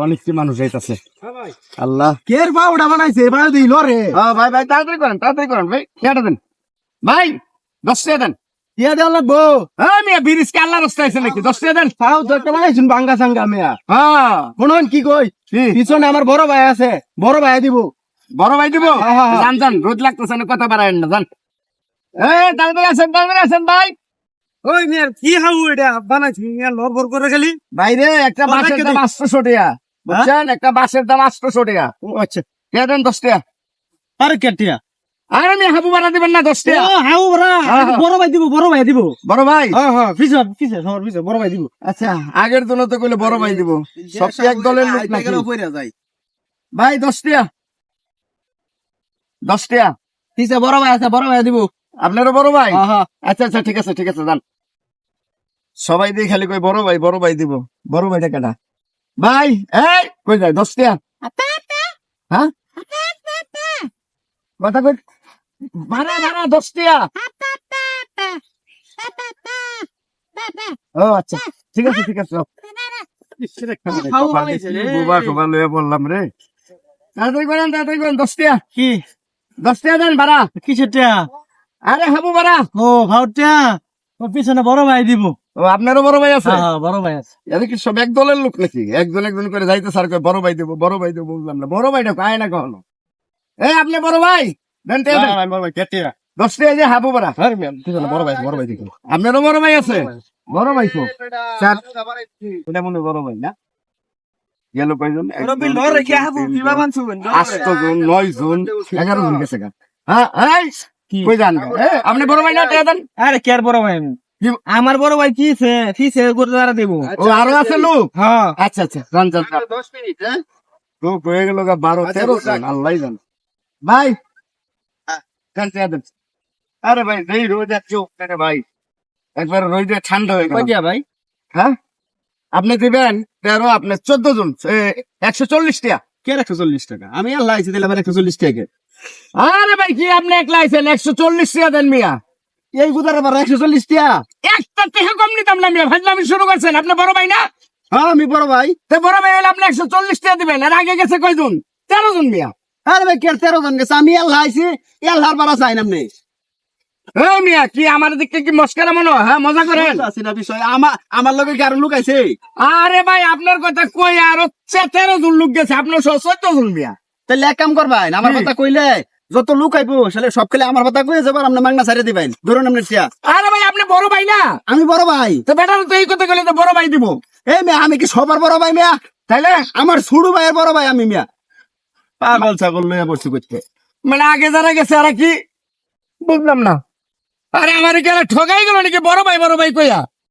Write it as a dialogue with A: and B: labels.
A: অনেক মানুষ যাইতাছে। আল্লাহ কের পা ওটা বানাইছে এবার দিল রে।
B: ভাই ভাই তাড়াতাড়ি করেন ভাই, কেটে দেন ভাই, 10 টাকা দেন।
A: ইয়া দেওয়া লাগবো।
B: হ্যাঁ মিয়া ব্রিজ কে আল্লাহ রাস্তা আছে নাকি? 10 টাকা দেন।
A: তাও তো একটা বানাইছুন বাঙ্গা সাঙ্গা মেয়া।
B: হ্যাঁ
A: শুনুন কি কই, পিছনে আমার বড় ভাই আছে, বড় ভাই দিব।
B: বড় ভাই দিব?
A: হ্যাঁ।
B: যান রোদ লাগতেছে না, কথা বাড়ায়েন না, যান। তাড়াতাড়ি আসেন ভাই।
A: ওই মেয়ার কি হাউ এটা বানাইছি মেয়া লড়বড় করে খালি।
B: বাইরে একটা বাসের দাম 800 টাকা, বুঝছেন? একটা বাসের দাম 800 টাকা।
A: ও আচ্ছা,
B: কে দেন 10 টাকা?
A: আরে কেটিয়া
B: আর আমি হাবু বাড়া দিবেন না 10 টাকা?
A: ও হাউ বড় বড় ভাই দিব, বড় ভাই দিব।
B: বড় ভাই?
A: হ্যাঁ পিছে পিছে সবার পিছে বড় ভাই দিব।
B: আচ্ছা, আগের জন্য তো কইলে বড় ভাই দিব, সব কি এক দলের লোক নাকি? ভাই 10 টাকা, 10 টাকা।
A: পিছে বড় ভাই আছে, বড় ভাই দিব।
B: আপনারও বড় ভাই?
A: হ্যাঁ।
B: আচ্ছা ঠিক আছে যান। সবাই দিয়ে খালি কই বড় ভাই দিব। বড় ভাইটা কেটা? ভাই এই কই যায়? 10 টাকা। হ্যাঁ কথা কই, ভাড়া 10 টাকা। ও আচ্ছা ঠিক আছে বুবা সবা লয়ে বললাম রে। তাড়াতাড়ি করেন 10 টাকা।
A: কি
B: 10 টাকা দেন ভাড়া।
A: কিসের টিয়া?
B: আরে হাবু ভাড়া।
A: ও ভাউটিয়া, ও পিছনে বড় ভাই দিব।
B: ও আপনারও বড় ভাই আছে?
A: হ্যাঁ বড় ভাই আছে।
B: এদের কি সব এক দলের লোক নাকি? একজন করে যাইতে স্যার কয় বড় ভাই দেবো বুঝলাম না, বড় ভাইটা পায় না কখনো। আপনি বড় ভাই দেন টাকা দেন।
A: বড় ভাই কেটিয়া।
B: 10 টাকা যে হাবু ভাড়া।
A: পিছনে বড় ভাই দিব।
B: আপনারও বড় ভাই আছে? বড় ভাই তো এটা মনে হয় বড় ভাই না? গেল কয়জন? 8 জন 9 জন 11 জন গেছে গা। হ্যাঁ কই যান? আপনি বড় ভাই না? টাকা দেন।
A: আরে কে আর বড় ভাই আমি? আমার বড় ভাই কিছে ফিসে গুরদারা দেব।
B: ও আরো আছে লোক?
A: হ্যাঁ
B: আচ্ছা যান 10 মিনিট। লোক হয়ে গেল গা 12-13 জন, আল্লাহ জান। ভাই দেন টাকা দেন। আরে ভাই যেই রোদ আছে ওখানে ভাই একবার রোদে ঠান্ডা হয়ে গেল।
A: ভাই
B: হ্যাঁ আপনি দিবেন 13, আপনি 14 জন 140 টাকা।
A: কে 140 টাকা? আমি আল্লাহ আইছি দিলাম 140 টাকা।
B: আরে ভাই কি আপনি একলা আইছেন? 140 টাকা দেন মিয়া।
A: এই গুদারে আবার 140 টাকা?
B: একটা টাকা কম নিতাম না মিয়া, ফাজলামি শুরু করছেন। আপনি বড় ভাই না?
A: হ্যাঁ আমি বড় ভাই।
B: তো বড় ভাই হলে আপনি 140 টাকা দিবেন। আর আগে গেছে কয়জন? 13 জন মিয়া।
A: আরে ভাই কে 13 জন গেছে? আমি আল্লাহ আইছি, আল্লাহর বাড়া চাই নামনে।
B: হ্যাঁ মিয়া কি আমার দিকে কি মস্কারা মনে হয়? হ্যাঁ মজা করেন?
A: আছে না বিষয়, আমার লগে কি আরো লোক আইছে?
B: আরে ভাই আপনার কথা কই আর 13 জন লোক গেছে, আপনার 14 জন মিয়া।
A: তাহলে এক কাম করবেন, আমার কথা কইলে যত লোক আইবো সেলে সব খেলে আমার কথা কইয়ে যাবার, আপনি মাংনা ছাড়ে দিবেন। ধরুন আপনি টিয়া।
B: আরে ভাই আপনি বড় ভাই না?
A: আমি বড় ভাই।
B: তো বেটার তো এই কথা কইলে তো বড় ভাই দিব।
A: এই মেয়া আমি কি সবার বড় ভাই মেয়া?
B: তাইলে
A: আমার ছোট ভাইয়ের বড় ভাই আমি মেয়া। পাগল ছাগল লইয়া বসে করতে।
B: মানে আগে যারা গেছে আর কি বুঝলাম না। আরে আমার কি ঠকাই গেল নাকি? বড় ভাই কইয়া